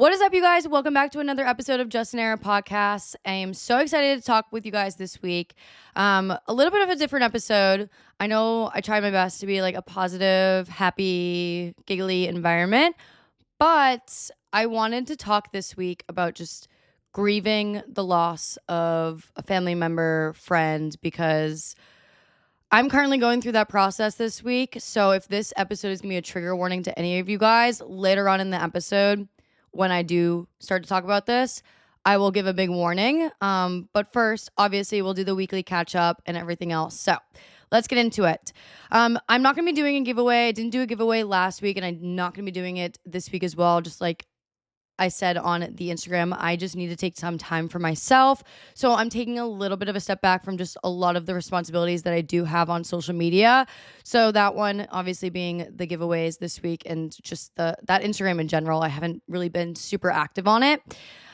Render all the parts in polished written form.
What is up, you guys? Welcome back to another episode of Just an Era Podcast. I am so excited to talk with you guys this week. A little bit of a different episode. I know I tried my best to be like a positive, happy, giggly environment, but I wanted to talk this week about just grieving the loss of a family member, friend, because I'm currently going through that process this week. So if this episode is going to be a trigger warning to any of you guys, later on in the episode, when I do start to talk about this, I will give a big warning. But first, obviously, we'll do the weekly catch up and everything else. So let's get into it. I'm not going to be doing a giveaway. I didn't do a giveaway last week, and I'm not going to be doing it this week as well. Just like I said on the Instagram, I just need to take some time for myself. So I'm taking a little bit of a step back from just a lot of the responsibilities that I do have on social media. So that one obviously being the giveaways this week and just that Instagram in general. I haven't really been super active on it.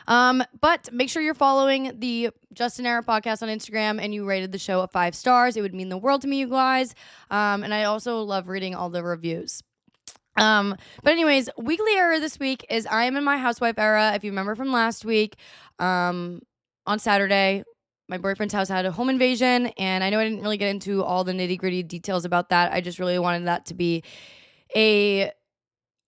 But make sure you're following the Just an Era podcast on Instagram and you rated the show at 5 stars. It would mean the world to me, you guys. And I also love reading all the reviews. But anyways, weekly era this week is I am in my housewife era. If you remember from last week, on Saturday, my boyfriend's house had a home invasion, and I know I didn't really get into all the nitty-gritty details about that. I just really wanted that to be a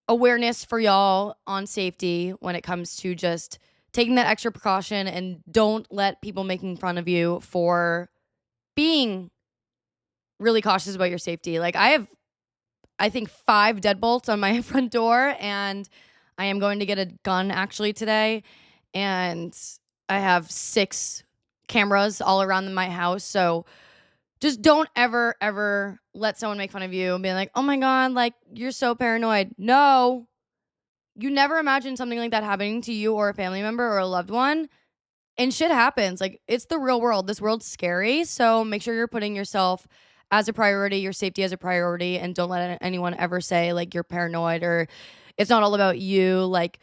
awareness for y'all on safety when it comes to just taking that extra precaution, and don't let people making fun of you for being really cautious about your safety. Like I think 5 deadbolts on my front door, and I am going to get a gun actually today, and I have 6 cameras all around my house. So just don't ever let someone make fun of you and be like, oh my God, like you're so paranoid. No, you never imagine something like that happening to you or a family member or a loved one, and shit happens. Like, it's the real world. This world's scary. So make sure you're putting yourself as a priority, your safety as a priority, and don't let anyone ever say like you're paranoid or it's not all about you. Like,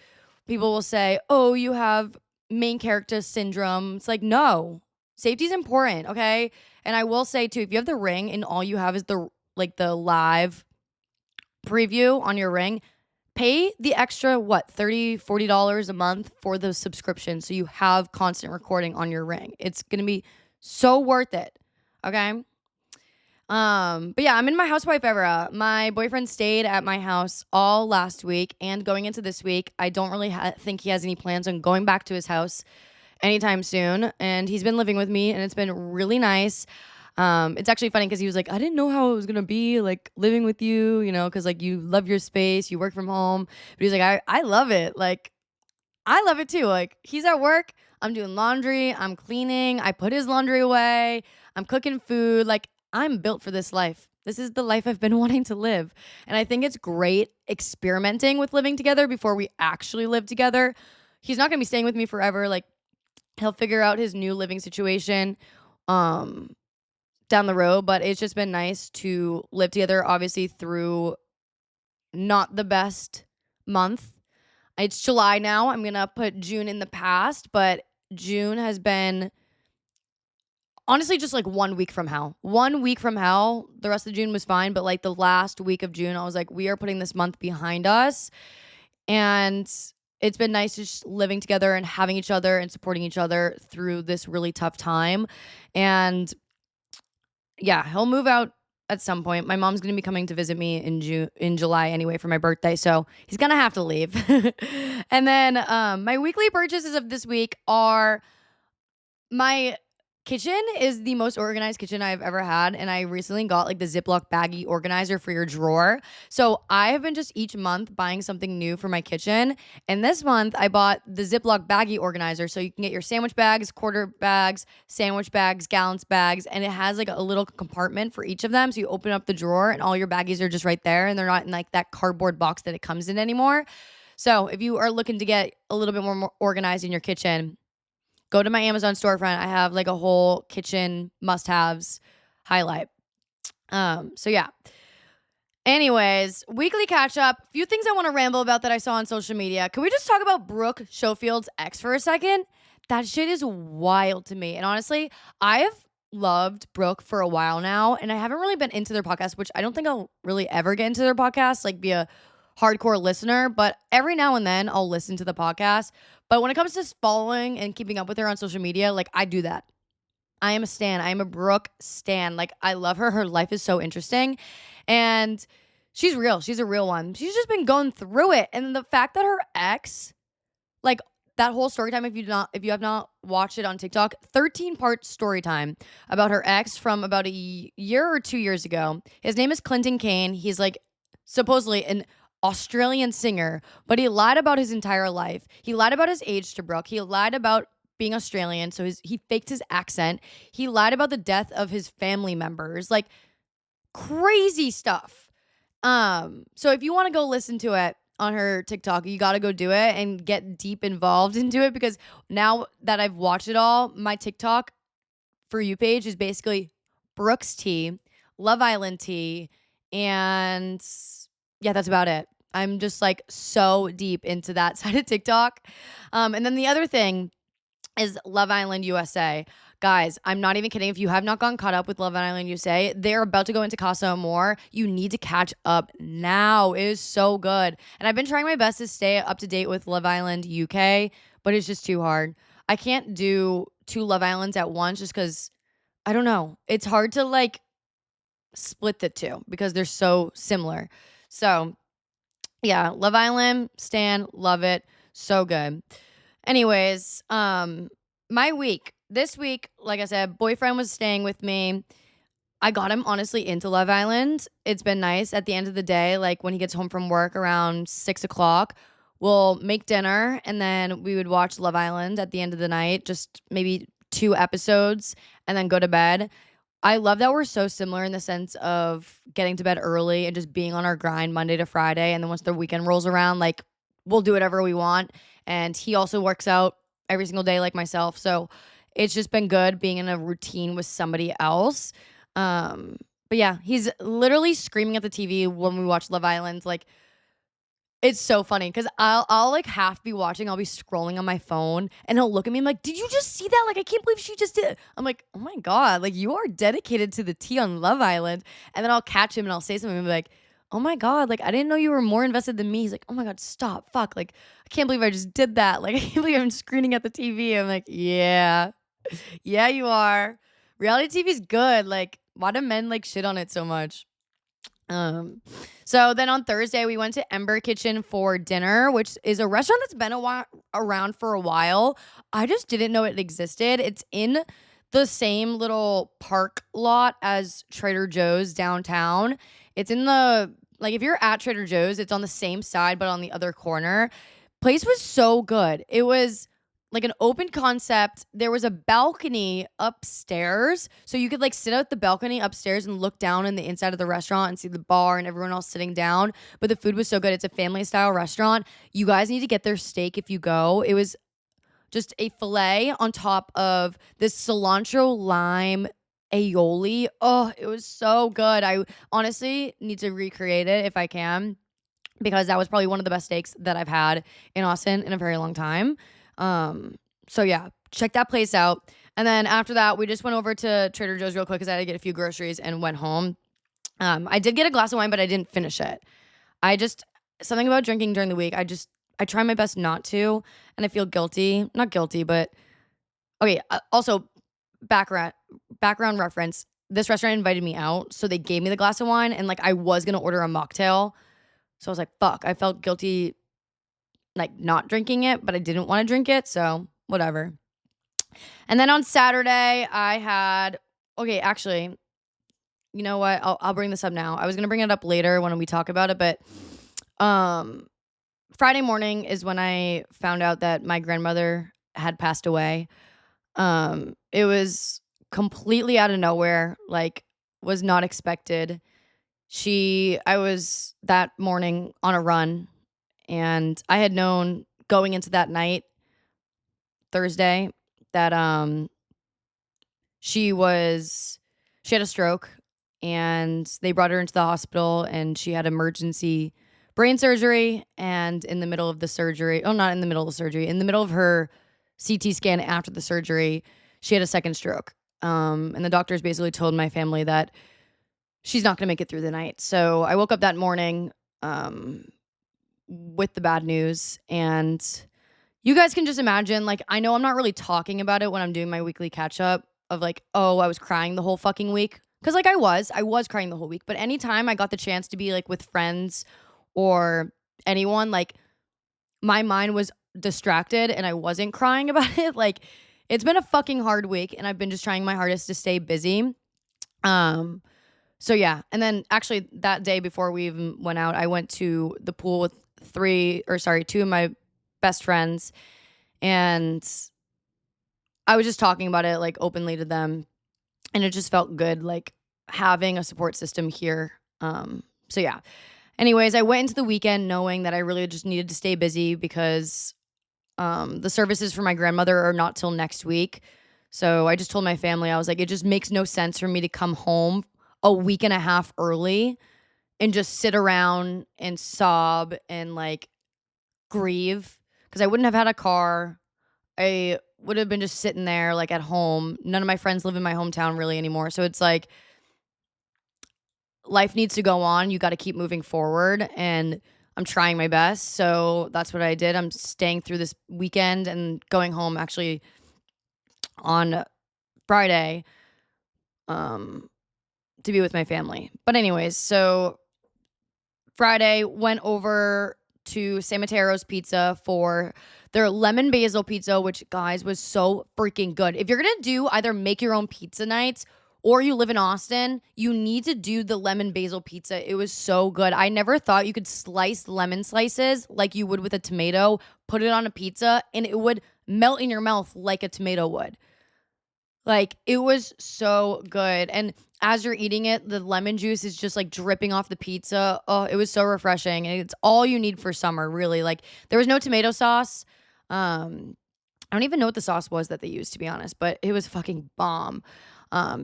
people will say, oh, you have main character syndrome. It's like, no, safety is important. Okay. And I will say too, if you have the Ring and all you have is the live preview on your Ring, pay the extra, $30-$40 a month for the subscription so you have constant recording on your Ring. It's going to be so worth it. Okay. But yeah, I'm in my housewife era. My boyfriend stayed at my house all last week, and going into this week, I don't really think he has any plans on going back to his house anytime soon. And he's been living with me, and it's been really nice. It's actually funny because he was like, I didn't know how it was gonna be like living with you, because like you love your space, you work from home. But he's like, I love it. Like, I love it too. Like, he's at work, I'm doing laundry, I'm cleaning, I put his laundry away, I'm cooking food. Like, I'm built for this life. This is the life I've been wanting to live. And I think it's great experimenting with living together before we actually live together. He's not going to be staying with me forever. Like, he'll figure out his new living situation down the road. But it's just been nice to live together, obviously, through not the best month. It's July now. I'm going to put June in the past. But June has been honestly just like 1 week from hell. 1 week from hell. The rest of June was fine. But like the last week of June, I was like, we are putting this month behind us. And it's been nice just living together and having each other and supporting each other through this really tough time. And yeah, he'll move out at some point. My mom's going to be coming to visit me in July anyway for my birthday. So he's going to have to leave. And then my weekly purchases of this week are my kitchen is the most organized kitchen I've ever had, and I recently got like the Ziploc baggie organizer for your drawer. So I have been just each month buying something new for my kitchen, and this month I bought the Ziploc baggie organizer, so you can get your sandwich bags, quarter bags, sandwich bags, gallons bags, and it has like a little compartment for each of them. So you open up the drawer, and all your baggies are just right there, and they're not in like that cardboard box that it comes in anymore. So if you are looking to get a little bit more organized in your kitchen, go to my Amazon storefront. I have like a whole kitchen must-haves highlight. So yeah. Anyways, weekly catch-up. Few things I want to ramble about that I saw on social media. Can we just talk about Brooke Schofield's ex for a second? That shit is wild to me. And honestly, I've loved Brooke for a while now, and I haven't really been into their podcast, which I don't think I'll really ever get into their podcast, like be a hardcore listener, but every now and then I'll listen to the podcast. But when it comes to following and keeping up with her on social media, like I do that. I am a stan. I am a Brooke stan. Like I love her. Her life is so interesting. And she's real. She's a real one. She's just been going through it. And the fact that her ex, like that whole story time, if you have not watched it on TikTok, 13-part story time about her ex from about a year or 2 years ago. His name is Clinton Kane. He's like supposedly an Australian singer, but he lied about his entire life. He lied about his age to Brooke. He lied about being Australian, so he faked his accent. He lied about the death of his family members, like crazy stuff. So if you want to go listen to it on her TikTok, you got to go do it and get deep involved into it, because now that I've watched it all, my TikTok For You page is basically Brooks tea, Love Island tea, and yeah, that's about it. I'm just like so deep into that side of TikTok. And then the other thing is Love Island USA. Guys, I'm not even kidding. If you have not gotten caught up with Love Island USA, they're about to go into Casa Amor. You need to catch up now. It is so good. And I've been trying my best to stay up to date with Love Island UK, but it's just too hard. I can't do 2 Love Islands at once just because, I don't know. It's hard to like split the two because they're so similar. So yeah, Love Island, stan, love it. So good. Anyways, my week. This week, like I said, boyfriend was staying with me. I got him honestly into Love Island. It's been nice. At the end of the day, like when he gets home from work around 6 o'clock, we'll make dinner and then we would watch Love Island at the end of the night, just maybe 2 episodes and then go to bed. I love that we're so similar in the sense of getting to bed early and just being on our grind Monday to Friday. And then once the weekend rolls around, like we'll do whatever we want. And he also works out every single day like myself. So it's just been good being in a routine with somebody else. But yeah, he's literally screaming at the TV when we watch Love Island. Like, it's so funny because I'll like half be watching. I'll be scrolling on my phone and he'll look at me. I'm like, did you just see that? Like, I can't believe she just did it. I'm like, oh my God, like you are dedicated to the tea on Love Island. And then I'll catch him and I'll say something and be like, oh my God, like I didn't know you were more invested than me. He's like, oh my God, stop, fuck. Like, I can't believe I just did that. Like, I can't believe I'm screaming at the TV. I'm like, yeah, yeah, you are. Reality TV's good. Like, why do men like shit on it so much? So then on Thursday we went to Ember Kitchen for dinner, which is a restaurant that's been around for a while. I just didn't know it existed. It's in the same little park lot as Trader Joe's downtown. It's in the, like if you're at Trader Joe's, it's on the same side but on the other corner. Place was so good. It was like an open concept. There was a balcony upstairs. So you could like sit out the balcony upstairs and look down in the inside of the restaurant and see the bar and everyone else sitting down. But the food was so good. It's a family style restaurant. You guys need to get their steak if you go. It was just a filet on top of this cilantro lime aioli. Oh, it was so good. I honestly need to recreate it if I can, because that was probably one of the best steaks that I've had in Austin in a very long time. So yeah, check that place out. And then after that, we just went over to Trader Joe's real quick because I had to get a few groceries and went home. I did get a glass of wine, but I didn't finish it. Something about drinking during the week, I try my best not to, and I feel guilty. Not guilty, but okay. Also, background reference. This restaurant invited me out, so they gave me the glass of wine, and like I was gonna order a mocktail. So I was like, fuck, I felt guilty like not drinking it, but I didn't want to drink it, so whatever. And then on Saturday, actually, you know what? I'll bring this up now. I was going to bring it up later when we talk about it, but Friday morning is when I found out that my grandmother had passed away. It was completely out of nowhere, like was not expected. I was that morning on a run, and I had known going into that night, Thursday, that she had a stroke, and they brought her into the hospital, and she had emergency brain surgery. And in the middle of the surgery, not in the middle of the surgery, in the middle of her CT scan after the surgery, she had a second stroke. And the doctors basically told my family that she's not going to make it through the night. So I woke up that morning, with the bad news. And you guys can just imagine, like, I know I'm not really talking about it when I'm doing my weekly catch up of like, oh, I was crying the whole fucking week. Cause like I was crying the whole week. But anytime I got the chance to be like with friends or anyone, like my mind was distracted and I wasn't crying about it. Like it's been a fucking hard week and I've been just trying my hardest to stay busy. Um, so yeah. And then actually that day before we even went out, I went to the pool with two of my best friends, and I was just talking about it like openly to them, and it just felt good like having a support system here. So yeah. Anyways, I went into the weekend knowing that I really just needed to stay busy because the services for my grandmother are not till next week. So I just told my family, I was like, it just makes no sense for me to come home a week and a half early and just sit around and sob and like grieve because I wouldn't have had a car. I would have been just sitting there like at home. None of my friends live in my hometown really anymore. So it's like life needs to go on. You got to keep moving forward. And I'm trying my best. So that's what I did. I'm staying through this weekend and going home actually on Friday to be with my family. But anyways, so Friday went over to San Matero's Pizza for their lemon basil pizza, which guys was so freaking good. If you're gonna do either make your own pizza nights or you live in Austin, you need to do the lemon basil pizza. It was so good. I never thought you could slice lemon slices like you would with a tomato, put it on a pizza, and it would melt in your mouth like a tomato would. Like it was so good. And as you're eating it, the lemon juice is just like dripping off the pizza. Oh, it was so refreshing. And it's all you need for summer, really. Like there was no tomato sauce. I don't even know what the sauce was that they used, to be honest, but it was fucking bomb.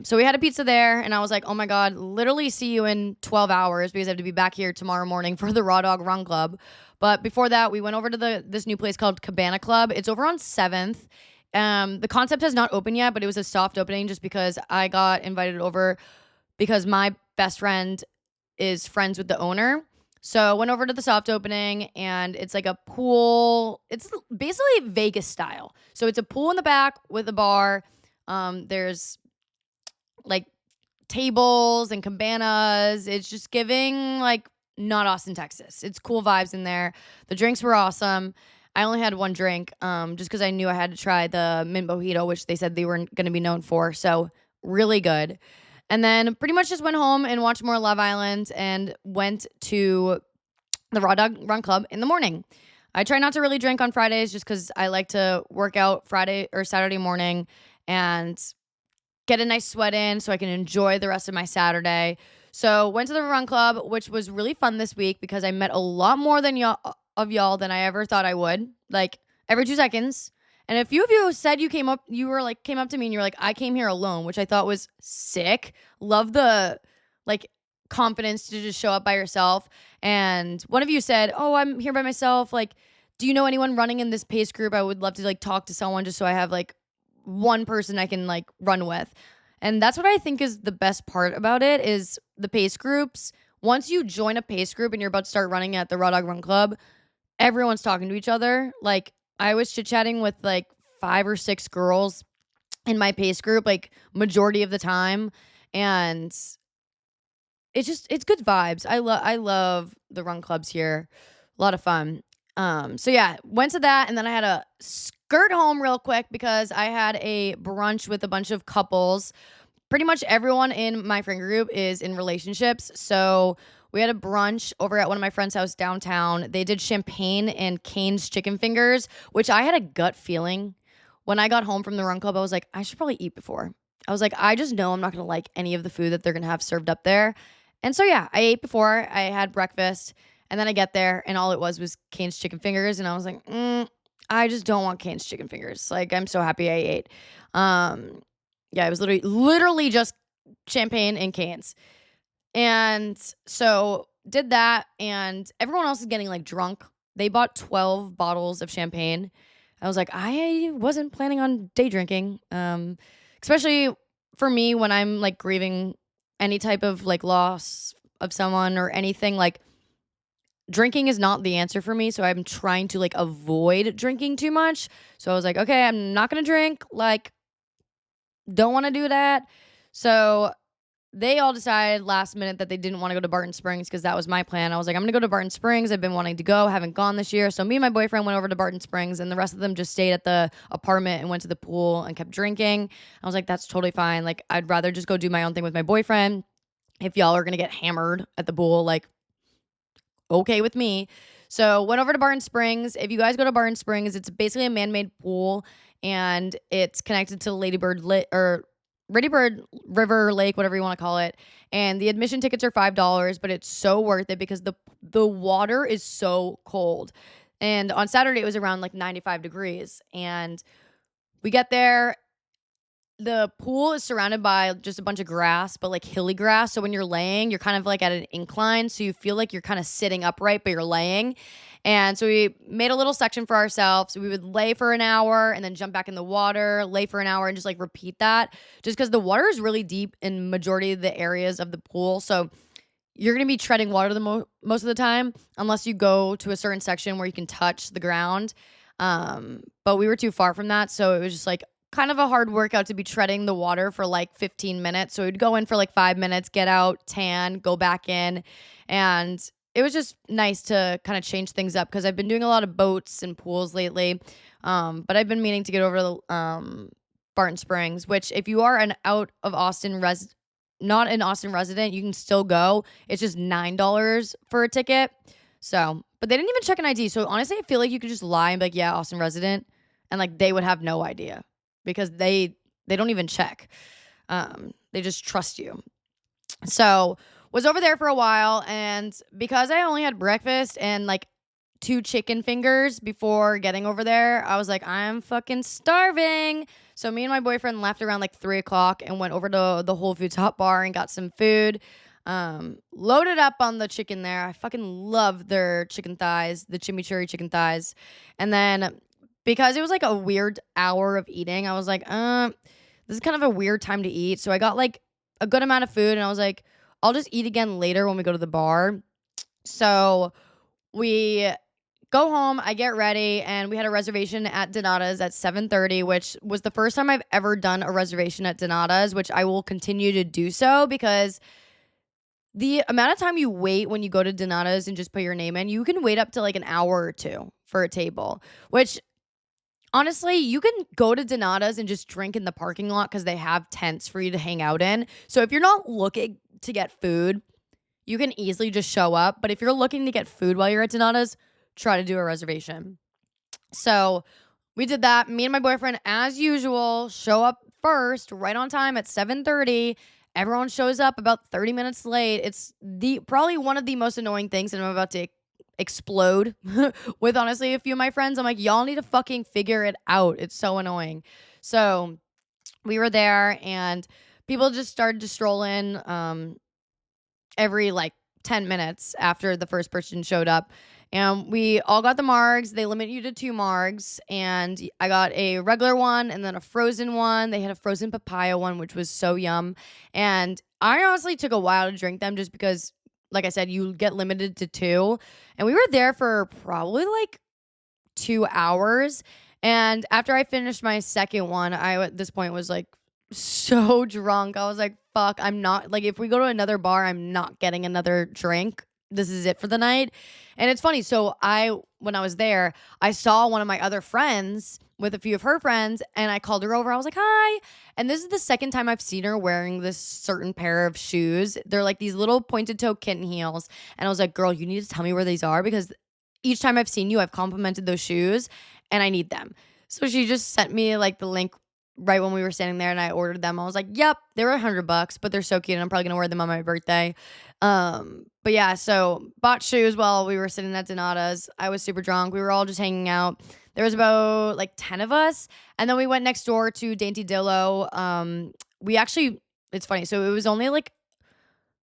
So we had a pizza there, and I was like, oh my God, literally see you in 12 hours because I have to be back here tomorrow morning for the Raw Dog Run Club. But before that, we went over to this new place called Cabana Club. It's over on 7th. The concept has not opened yet, but it was a soft opening just because I got invited over because my best friend is friends with the owner. So I went over to the soft opening, and it's like a pool. It's basically Vegas style. So it's a pool in the back with a bar. There's like tables and cabanas. It's just giving like not Austin, Texas. It's cool vibes in there. The drinks were awesome. I only had one drink just because I knew I had to try the mint mojito, which they said they were going to be known for. So really good. And then pretty much just went home and watched more Love Island and went to the Raw Dog Run Club in the morning. I try not to really drink on Fridays just because I like to work out Friday or Saturday morning and get a nice sweat in so I can enjoy the rest of my Saturday. So went to the Run Club, which was really fun this week because I met a lot more than y'all than I ever thought I would. Like every 2 seconds. And a few of you said came up to me and you were like, I came here alone, which I thought was sick. Love the like confidence to just show up by yourself. And one of you said, oh, I'm here by myself. Like, do you know anyone running in this pace group? I would love to like talk to someone just so I have like one person I can like run with. And that's what I think is the best part about it is the pace groups. Once you join a pace group and you're about to start running at the Raw Dog Run Club, everyone's talking to each other. Like I was chit-chatting with like 5 or 6 girls in my pace group, like majority of the time. And it's good vibes. I love the run clubs here. A lot of fun. So yeah, went to that, and then I had a skirt home real quick because I had a brunch with a bunch of couples. Pretty much everyone in my friend group is in relationships. So we had a brunch over at one of my friend's house downtown. They did champagne and Cane's chicken fingers, which I had a gut feeling. When I got home from the run club, I was like, I should probably eat before. I was like, I just know I'm not going to like any of the food that they're going to have served up there. And so, yeah, I ate before. I had breakfast. And then I get there, and all it was Cane's chicken fingers. And I was like, I just don't want Cane's chicken fingers. Like, I'm so happy I ate. Yeah, it was literally just champagne and Cane's. And so did that, and everyone else is getting like drunk. They bought 12 bottles of champagne. I was like, I wasn't planning on day drinking, especially for me when I'm like grieving any type of like loss of someone or anything. Like drinking is not the answer for me. So I'm trying to like avoid drinking too much. So I was like, okay, I'm not going to drink. Like, don't want to do that. So they all decided last minute that they didn't want to go to Barton Springs because that was my plan. I was like, I'm going to go to Barton Springs. I've been wanting to go, haven't gone this year. So me and my boyfriend went over to Barton Springs and the rest of them just stayed at the apartment and went to the pool and kept drinking. I was like, that's totally fine. Like, I'd rather just go do my own thing with my boyfriend. If y'all are going to get hammered at the pool, like, okay with me. So went over to Barton Springs. If you guys go to Barton Springs, it's basically a man-made pool and it's connected to Lady Bird River Lake, whatever you want to call it. And the admission tickets are $5, but it's so worth it because the water is so cold. And on Saturday it was around like 95 degrees. And we get there. The pool is surrounded by just a bunch of grass, but like hilly grass. So when you're laying, you're kind of like at an incline. So you feel like you're kind of sitting upright, but you're laying. And so we made a little section for ourselves. We would lay for an hour and then jump back in the water, lay for an hour and just like repeat that. Just because the water is really deep in majority of the areas of the pool. So you're going to be treading water most of the time unless you go to a certain section where you can touch the ground. But we were too far from that. So it was just like kind of a hard workout to be treading the water for like 15 minutes. So we'd go in for like 5 minutes, get out, tan, go back in. And it was just nice to kind of change things up because I've been doing a lot of boats and pools lately. But I've been meaning to get over to Barton Springs, which if you are an out of Austin not an Austin resident, you can still go. It's just $9 for a ticket. So, but they didn't even check an ID. So honestly, I feel like you could just lie and be like, yeah, Austin resident. And like they would have no idea because they don't even check. They just trust you. So was over there for a while. And because I only had breakfast and like 2 chicken fingers before getting over there, I was like, I'm fucking starving. So me and my boyfriend left around like 3 o'clock and went over to the Whole Foods Hot Bar and got some food. Loaded up on the chicken there. I fucking love their chicken thighs, the chimichurri chicken thighs. And then because it was like a weird hour of eating, I was like, this is kind of a weird time to eat. So I got like a good amount of food and I was like, I'll just eat again later when we go to the bar. So we go home, I get ready, and we had a reservation at Donata's at 7:30, which was the first time I've ever done a reservation at Donata's, which I will continue to do so because the amount of time you wait when you go to Donata's and just put your name in, you can wait up to like an hour or 2 for a table, which honestly, you can go to Donata's and just drink in the parking lot because they have tents for you to hang out in. So if you're not looking to get food, you can easily just show up. But if you're looking to get food while you're at Donata's, try to do a reservation. So we did that. Me and my boyfriend, as usual, show up first, right on time at 7:30. Everyone shows up about 30 minutes late. It's probably one of the most annoying things, and I'm about to explode with honestly a few of my friends. I'm like, y'all need to fucking figure it out. It's so annoying. So we were there, and people just started to stroll in every like 10 minutes after the first person showed up. And we all got the margs. They limit you to 2 margs. And I got a regular one and then a frozen one. They had a frozen papaya one, which was so yum. And I honestly took a while to drink them just because, like I said, you get limited to 2. And we were there for probably like 2 hours. And after I finished my second one, I at this point was like so drunk. I was like, fuck, I'm not, like, if we go to another bar, I'm not getting another drink. This is it for the night. And it's funny. So when I was there, I saw one of my other friends with a few of her friends and I called her over. I was like, hi. And this is the second time I've seen her wearing this certain pair of shoes. They're like these little pointed toe kitten heels. And I was like, girl, you need to tell me where these are because each time I've seen you, I've complimented those shoes and I need them. So she just sent me like the link right when we were standing there and I ordered them. I was like, yep, they were $100, but they're so cute and I'm probably going to wear them on my birthday. But yeah, so bought shoes while we were sitting at Donata's. I was super drunk. We were all just hanging out. There was about like 10 of us. And then we went next door to Dainty Dillo. It's funny. So it was only like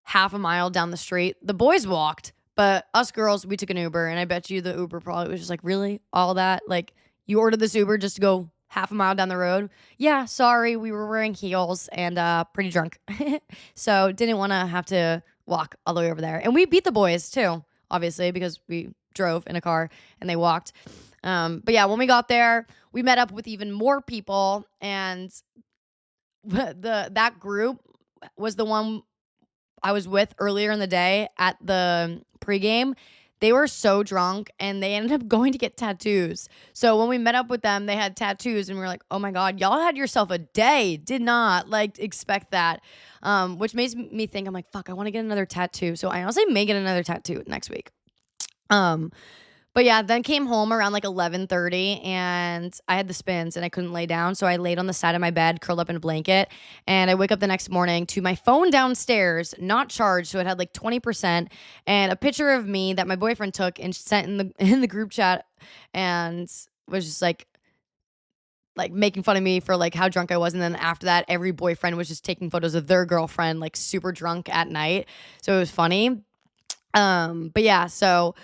half a mile down the street. The boys walked, but us girls, we took an Uber. And I bet you the Uber probably was just like, really? All that? Like you ordered this Uber just to go half a mile down the road? Yeah, sorry. We were wearing heels and pretty drunk. So didn't want to have to walk all the way over there. And we beat the boys too. obviously, because we drove in a car and they walked. But yeah, when we got there, we met up with even more people, and that group was the one I was with earlier in the day at the pregame. They were so drunk and they ended up going to get tattoos. So when we met up with them, they had tattoos and we were like, oh my God, y'all had yourself a day. Did not like expect that. Which makes me think, I'm like, fuck, I want to get another tattoo. So I honestly may get another tattoo next week. But yeah, then came home around like 11:30 and I had the spins and I couldn't lay down. So I laid on the side of my bed, curled up in a blanket. And I wake up the next morning to my phone downstairs, not charged. So it had like 20% and a picture of me that my boyfriend took and sent in the group chat and was just like making fun of me for like how drunk I was. And then after that, every boyfriend was just taking photos of their girlfriend like super drunk at night. So it was funny. But yeah, so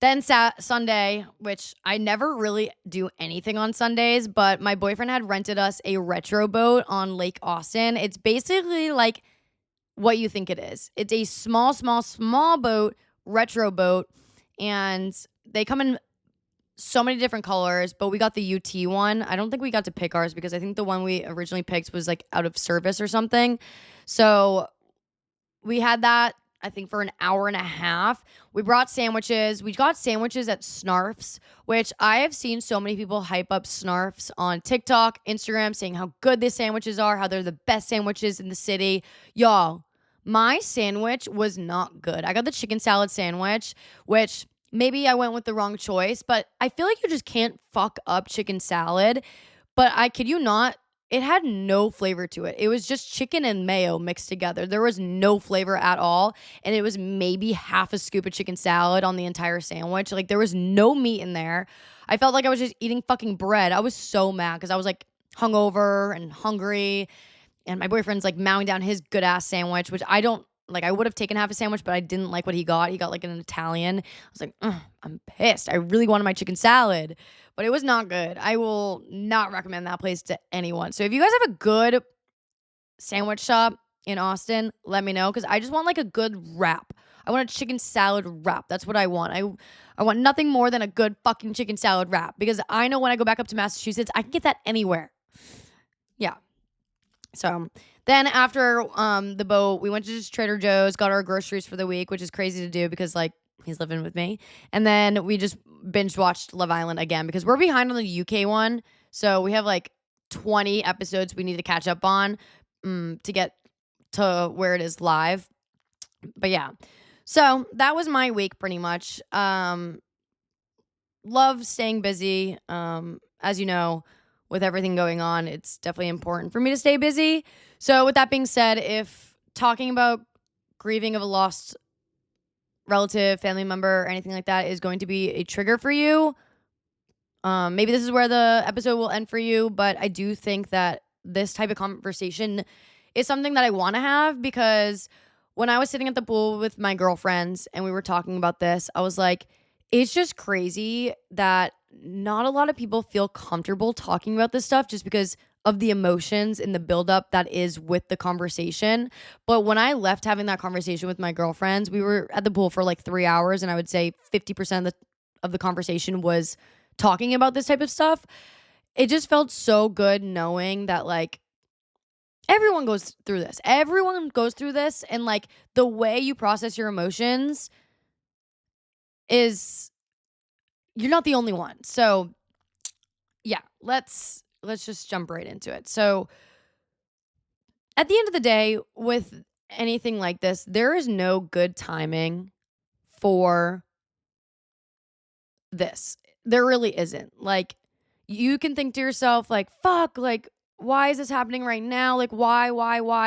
then Sunday, which I never really do anything on Sundays, but my boyfriend had rented us a retro boat on Lake Austin. It's basically like what you think it is. It's a small boat, retro boat, and they come in so many different colors, but we got the UT one. I don't think we got to pick ours because I think the one we originally picked was like out of service or something. So we had that, I think, for an hour and a half. We brought sandwiches. We got sandwiches at Snarf's, which I have seen so many people hype up Snarf's on TikTok, Instagram, saying how good the sandwiches are, how they're the best sandwiches in the city. Y'all, my sandwich was not good. I got the chicken salad sandwich, which maybe I went with the wrong choice, but I feel like you just can't fuck up chicken salad. But I kid you not, it had no flavor to it. It was just chicken and mayo mixed together. There was no flavor at all. And it was maybe half a scoop of chicken salad on the entire sandwich. Like, there was no meat in there. I felt like I was just eating fucking bread. I was so mad because I was like hungover and hungry. And my boyfriend's like mowing down his good ass sandwich, which I don't like. I would have taken half a sandwich, but I didn't like what he got. He got like an Italian. I was like, I'm pissed. I really wanted my chicken salad, but it was not good. I will not recommend that place to anyone. So if you guys have a good sandwich shop in Austin, let me know, because I just want like a good wrap. I want a chicken salad wrap. That's what I want. I want nothing more than a good fucking chicken salad wrap, because I know when I go back up to Massachusetts, I can get that anywhere. Yeah. So then after the boat, we went to just Trader Joe's, got our groceries for the week, which is crazy to do because like he's living with me. And then we just binge watched Love Island again because we're behind on the UK one. So we have like 20 episodes we need to catch up on to get to where it is live. But yeah, so that was my week pretty much. Love staying busy. As you know, with everything going on, it's definitely important for me to stay busy. So with that being said, if talking about grieving of a lost relative, family member, or anything like that is going to be a trigger for you, maybe this is where the episode will end for you. But I do think that this type of conversation is something that I want to have, because when I was sitting at the pool with my girlfriends and we were talking about this, I was like, it's just crazy that not a lot of people feel comfortable talking about this stuff just because of the emotions and the buildup that is with the conversation. But when I left having that conversation with my girlfriends, we were at the pool for like 3 hours, and I would say 50% of the conversation was talking about this type of stuff. It just felt so good knowing that like everyone goes through this. Everyone goes through this, and like the way you process your emotions is, you're not the only one. So yeah, let's just jump right into it. So at the end of the day, with anything like this, there is no good timing for this. There really isn't. Like, you can think to yourself like, fuck, like, why is this happening right now? Like, why?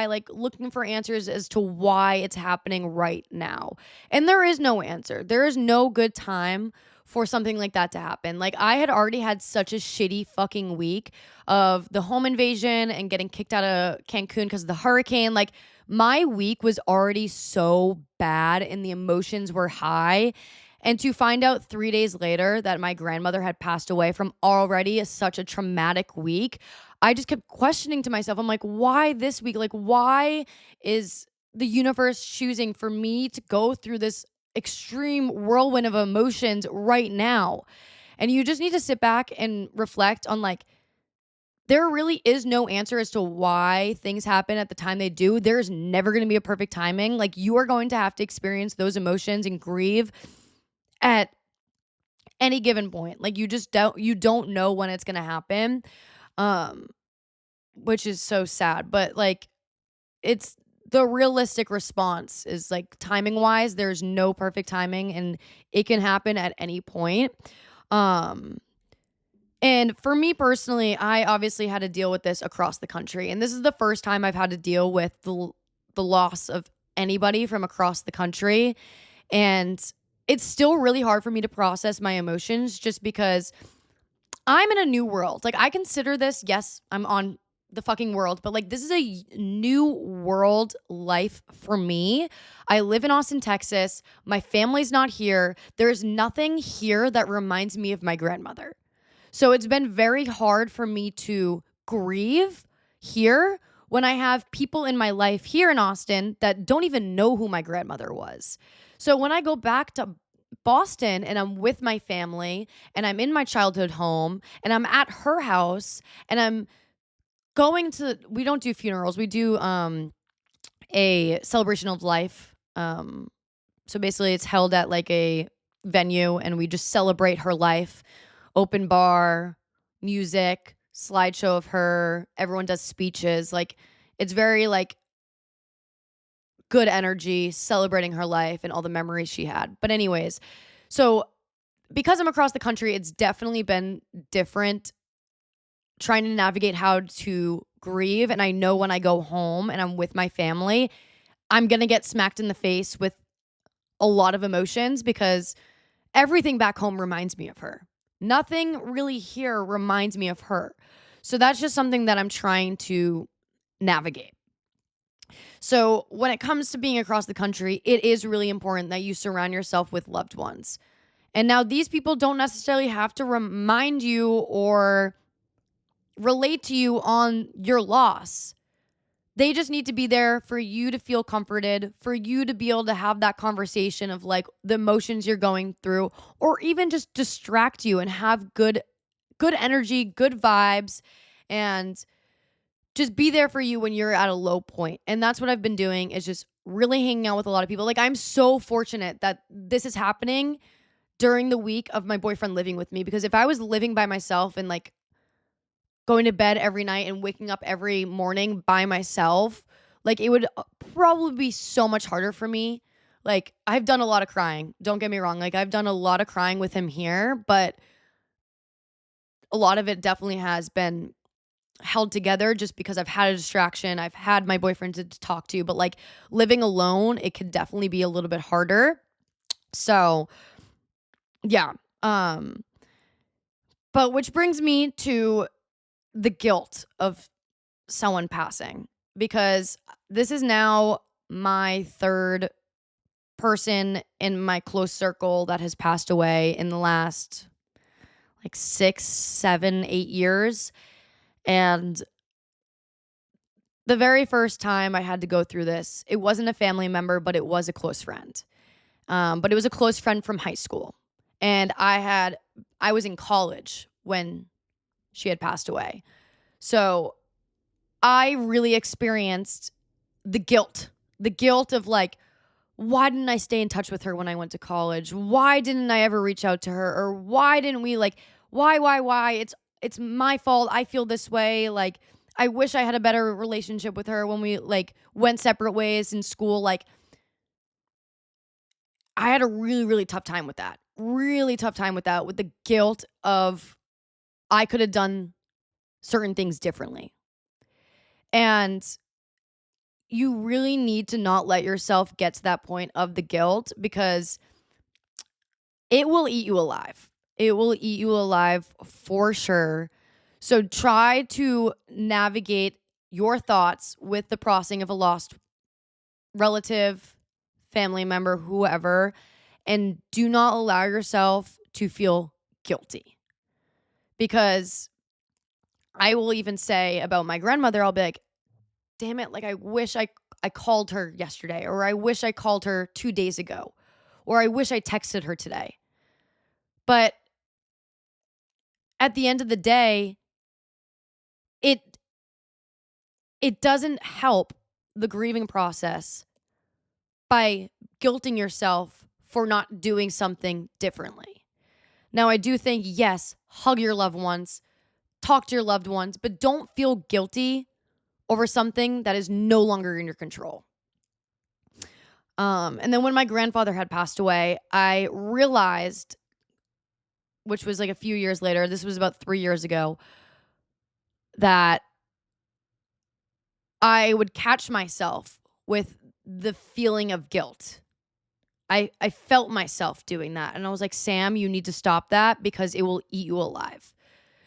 Like, looking for answers as to why it's happening right now. And there is no answer. There is no good time for something like that to happen. Like, I had already had such a shitty fucking week of the home invasion and getting kicked out of Cancun because of the hurricane. Like, my week was already so bad and the emotions were high. And to find out 3 days later that my grandmother had passed away from already such a traumatic week, I just kept questioning to myself. I'm like, why this week? Like, why is the universe choosing for me to go through this extreme whirlwind of emotions right now. And you just need to sit back and reflect on like, there really is no answer as to why things happen at the time they do. There's never going to be a perfect timing. Like, you are going to have to experience those emotions and grieve at any given point. Like, you don't know when it's going to happen. Which is so sad, but like, it's the realistic response is like, timing wise, there's no perfect timing and it can happen at any point. Um and for me personally, I obviously had to deal with this across the country. And this is the first time I've had to deal with the loss of anybody from across the country. And it's still really hard for me to process my emotions just because I'm in a new world. Like, I consider this, yes, I'm on the fucking world, but like, this is a new world life for me. I live in Austin, Texas. My family's not here. There's nothing here that reminds me of my grandmother. So it's been very hard for me to grieve here when I have people in my life here in Austin that don't even know who my grandmother was. So when I go back to Boston and I'm with my family and I'm in my childhood home and I'm at her house and I'm we don't do funerals. We do a celebration of life. So basically it's held at like a venue and we just celebrate her life. Open bar, music, slideshow of her. Everyone does speeches. Like, it's very like good energy, celebrating her life and all the memories she had. But anyways, so because I'm across the country, it's definitely been different trying to navigate how to grieve. And I know when I go home and I'm with my family, I'm going to get smacked in the face with a lot of emotions because everything back home reminds me of her. Nothing really here reminds me of her. So that's just something that I'm trying to navigate. So when it comes to being across the country, it is really important that you surround yourself with loved ones. And now these people don't necessarily have to remind you or relate to you on your loss. They just need to be there for you to feel comforted, for you to be able to have that conversation of like the emotions you're going through, or even just distract you and have good energy, good vibes, and just be there for you when you're at a low point. And that's what I've been doing, is just really hanging out with a lot of people. Like, I'm so fortunate that this is happening during the week of my boyfriend living with me, because if I was living by myself and like going to bed every night and waking up every morning by myself, like, it would probably be so much harder for me. Like, I've done a lot of crying. Don't get me wrong. Like, I've done a lot of crying with him here, but a lot of it definitely has been held together just because I've had a distraction. I've had my boyfriend to talk to, but like, living alone, it could definitely be a little bit harder. So, yeah. But which brings me to the guilt of someone passing, because this is now my third person in my close circle that has passed away in the last like 6, 7, 8 years. And the very first time I had to go through this, it wasn't a family member, but it was a close friend. But it was a close friend from high school. And I was in college when she had passed away. So I really experienced the guilt of like, why didn't I stay in touch with her when I went to college? Why didn't I ever reach out to her? Or why didn't we like, why? It's my fault. I feel this way. Like, I wish I had a better relationship with her when we like went separate ways in school. Like, I had a really, really tough time with that. Really tough time with that, with the guilt of I could have done certain things differently. And you really need to not let yourself get to that point of the guilt, because it will eat you alive. It will eat you alive for sure. So try to navigate your thoughts with the processing of a lost relative, family member, whoever, and do not allow yourself to feel guilty. Because I will even say about my grandmother, I'll be like, damn it, like, I wish I called her yesterday, or I wish I called her 2 days ago, or I wish I texted her today. But at the end of the day, it it doesn't help the grieving process by guilting yourself for not doing something differently. Now, I do think, yes, hug your loved ones, talk to your loved ones, but don't feel guilty over something that is no longer in your control. And then when my grandfather had passed away, I realized, which was like a few years later, this was about 3 years ago, that I would catch myself with the feeling of guilt. I felt myself doing that. And I was like, Sam, you need to stop that because it will eat you alive.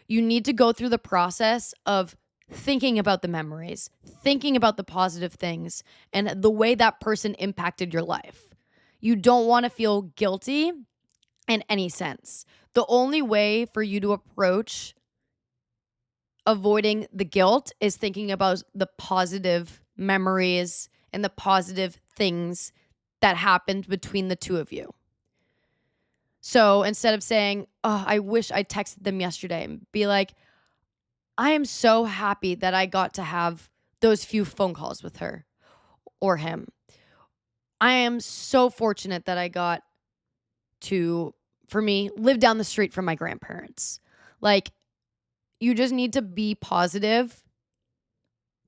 You need to go through the process of thinking about the memories, thinking about the positive things, and the way that person impacted your life. You don't want to feel guilty in any sense. The only way for you to approach avoiding the guilt is thinking about the positive memories and the positive things that happened between the two of you. So instead of saying, oh, I wish I texted them yesterday, be like, I am so happy that I got to have those few phone calls with her or him. I am so fortunate that I got to, for me, live down the street from my grandparents. Like, you just need to be positive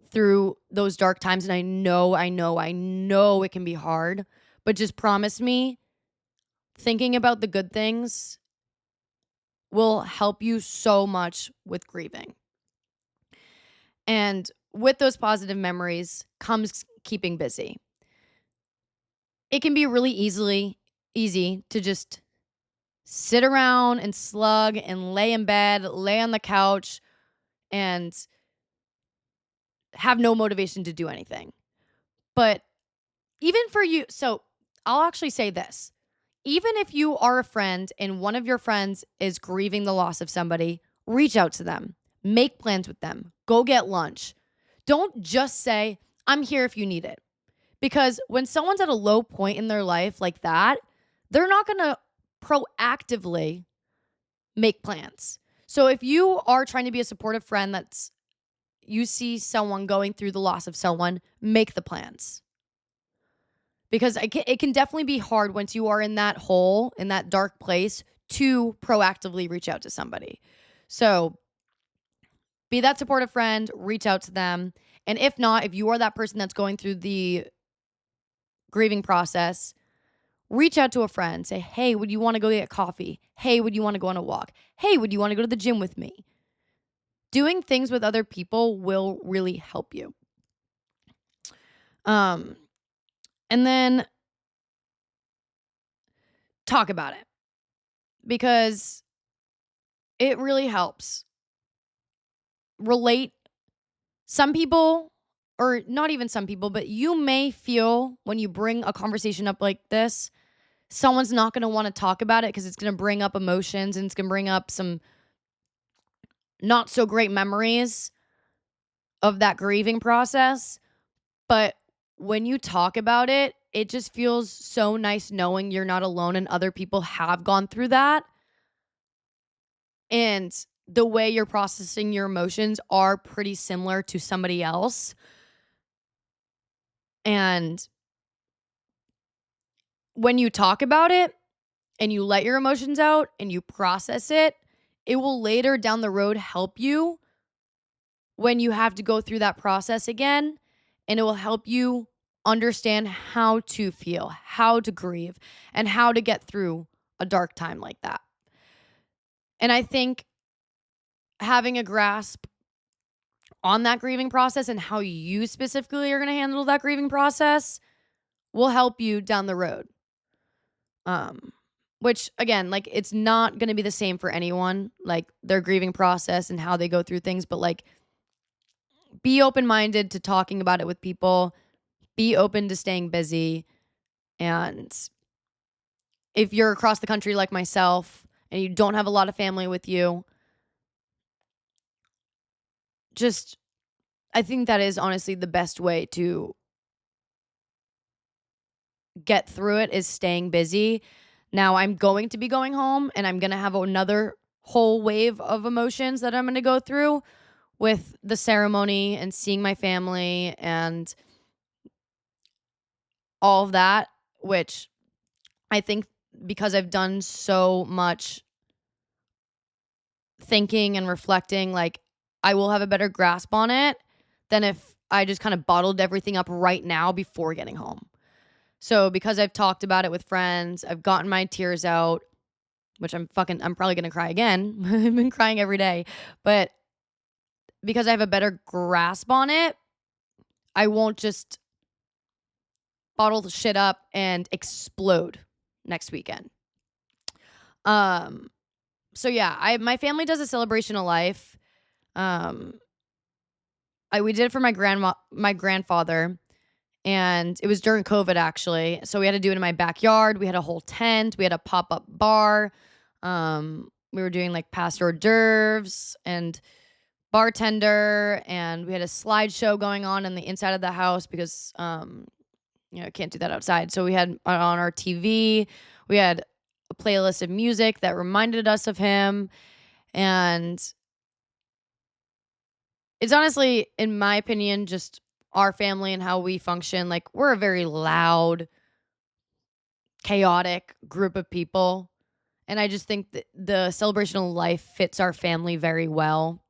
through those dark times. And I know it can be hard, but just promise me thinking about the good things will help you so much with grieving. And with those positive memories comes keeping busy. It can be really easy to just sit around and slug and lay in bed, lay on the couch, and have no motivation to do anything. But even for you, so I'll actually say this. Even if you are a friend and one of your friends is grieving the loss of somebody, reach out to them, make plans with them, go get lunch. Don't just say, I'm here if you need it. Because when someone's at a low point in their life like that, they're not going to proactively make plans. So if you are trying to be a supportive friend you see someone going through the loss of someone, make the plans. Because it can definitely be hard once you are in that hole, in that dark place, to proactively reach out to somebody. So be that supportive friend, reach out to them. And if not, if you are that person that's going through the grieving process, reach out to a friend. Say, hey, would you want to go get coffee? Hey, would you want to go on a walk? Hey, would you want to go to the gym with me? Doing things with other people will really help you. And then talk about it because it really helps. Relate. Some people, or not even some people, but you may feel when you bring a conversation up like this, someone's not going to want to talk about it because it's going to bring up emotions and it's going to bring up some not so great memories of that grieving process. But when you talk about it, it just feels so nice knowing you're not alone and other people have gone through that. And the way you're processing your emotions are pretty similar to somebody else. And when you talk about it and you let your emotions out and you process it, it will later down the road help you when you have to go through that process again. And it will help you understand how to feel, how to grieve, and how to get through a dark time like that. And I think having a grasp on that grieving process and how you specifically are going to handle that grieving process will help you down the road. Which again, like it's not going to be the same for anyone, like their grieving process and how they go through things, but like be open-minded to talking about it with people, be open to staying busy. And if you're across the country like myself and you don't have a lot of family with you, just I think that is honestly the best way to get through it is staying busy. Now I'm going to be going home and I'm going to have another whole wave of emotions that I'm going to go through with the ceremony and seeing my family and all of that, which I think because I've done so much thinking and reflecting, like I will have a better grasp on it than if I just kind of bottled everything up right now before getting home. So because I've talked about it with friends, I've gotten my tears out, which I'm probably going to cry again. I've been crying every day, but because I have a better grasp on it, I won't just bottle the shit up and explode next weekend. So yeah, my family does a celebration of life. We did it for my grandfather, and it was during COVID actually. So we had to do it in my backyard. We had a whole tent. We had a pop-up bar. We were doing like past hors d'oeuvres and bartender, and we had a slideshow going on in the inside of the house because I can't do that outside. So we had on our TV, we had a playlist of music that reminded us of him, and it's honestly, in my opinion, just our family and how we function. Like, we're a very loud, chaotic group of people. And I just think that the celebration of life fits our family very well.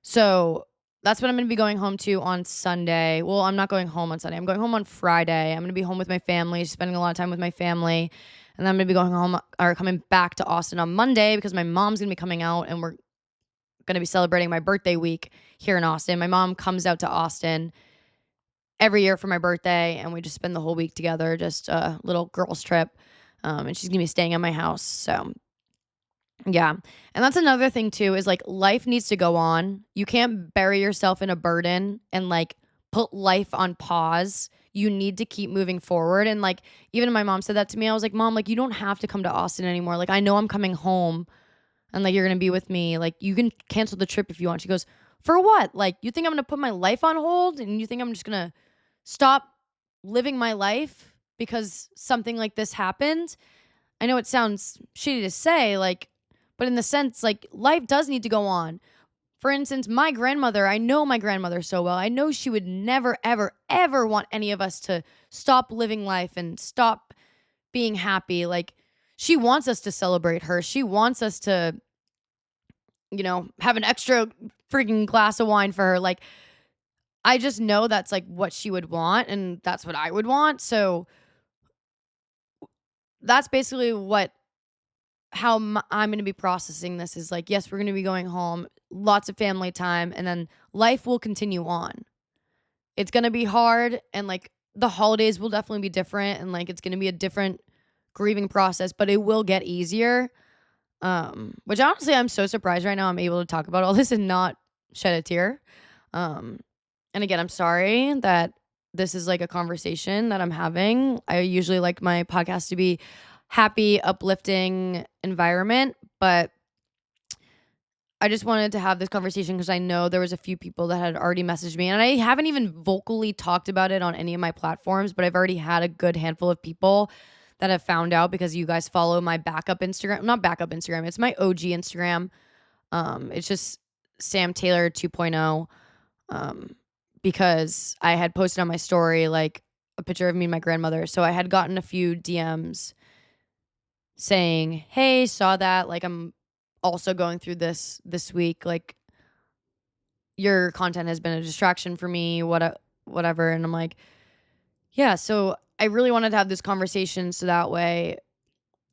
So that's what I'm going to be going home to on Sunday. Well, I'm not going home on Sunday. I'm going home on Friday. I'm going to be home with my family, spending a lot of time with my family. And then I'm going to be going home or coming back to Austin on Monday because my mom's going to be coming out and we're going to be celebrating my birthday week here in Austin. My mom comes out to Austin every year for my birthday, and we just spend the whole week together, just a little girls trip. And she's going to be staying at my house. So yeah. And that's another thing too, is like life needs to go on. You can't bury yourself in a burden and like put life on pause. You need to keep moving forward. And like, even my mom said that to me. I was like, Mom, like, you don't have to come to Austin anymore. Like, I know I'm coming home and like you're going to be with me. Like, you can cancel the trip if you want. She goes, for what? Like, you think I'm going to put my life on hold and you think I'm just going to stop living my life because something like this happened? I know it sounds shitty to say, like, but in the sense, like, life does need to go on. For instance, my grandmother, I know my grandmother so well. I know she would never, ever, ever want any of us to stop living life and stop being happy. Like, she wants us to celebrate her. She wants us to, have an extra freaking glass of wine for her. Like, I just know that's like what she would want, and that's what I would want. So that's basically how I'm going to be processing this is like, yes, we're going to be going home, lots of family time, and then life will continue on. It's going to be hard, and like the holidays will definitely be different, and like it's going to be a different grieving process, but it will get easier. Which honestly, I'm so surprised right now I'm able to talk about all this and not shed a tear. And again, I'm sorry that this is like a conversation that I'm having. I usually like my podcast to be happy, uplifting environment, but I just wanted to have this conversation because I know there was a few people that had already messaged me, and I haven't even vocally talked about it on any of my platforms, but I've already had a good handful of people that have found out because you guys follow my backup Instagram. Not backup Instagram, it's my OG Instagram. It's just Sam Taylor 2.0. Because I had posted on my story like a picture of me and my grandmother. So I had gotten a few DMs saying, hey, saw that, like, I'm also going through this week, like, your content has been a distraction for me, whatever. And I'm like, yeah, so I really wanted to have this conversation so that way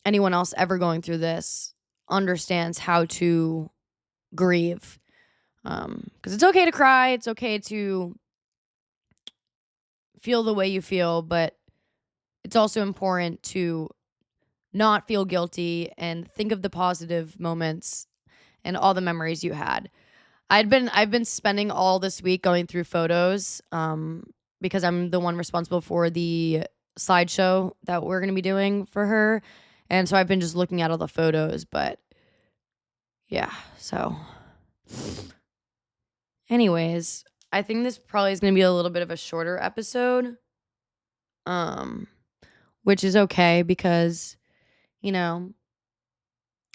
anyone else ever going through this understands how to grieve. Because it's okay to cry, it's okay to feel the way you feel, but it's also important to not feel guilty and think of the positive moments and all the memories you had. I've been spending all this week going through photos because I'm the one responsible for the slideshow that we're going to be doing for her. And so I've been just looking at all the photos, but yeah. So anyways, I think this probably is going to be a little bit of a shorter episode. um, which is okay because, you know,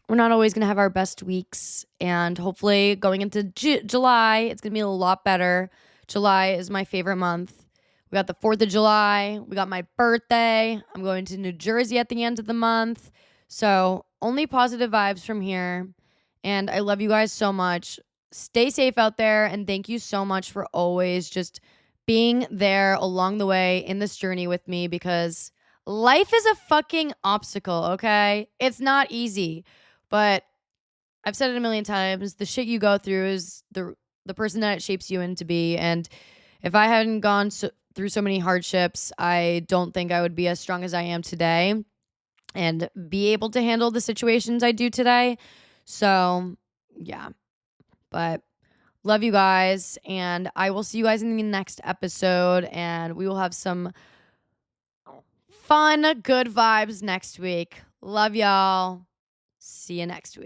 we're not always going to have our best weeks. And hopefully going into July, it's going to be a lot better. July is my favorite month. We got the 4th of July. We got my birthday. I'm going to New Jersey at the end of the month. So only positive vibes from here. And I love you guys so much. Stay safe out there. And thank you so much for always just being there along the way in this journey with me, because life is a fucking obstacle, okay? It's not easy. But I've said it a million times. The shit you go through is the person that it shapes you into be. And if I hadn't gone through so many hardships, I don't think I would be as strong as I am today and be able to handle the situations I do today. So, yeah. But love you guys. And I will see you guys in the next episode. And we will have some fun, good vibes next week. Love y'all. See you next week.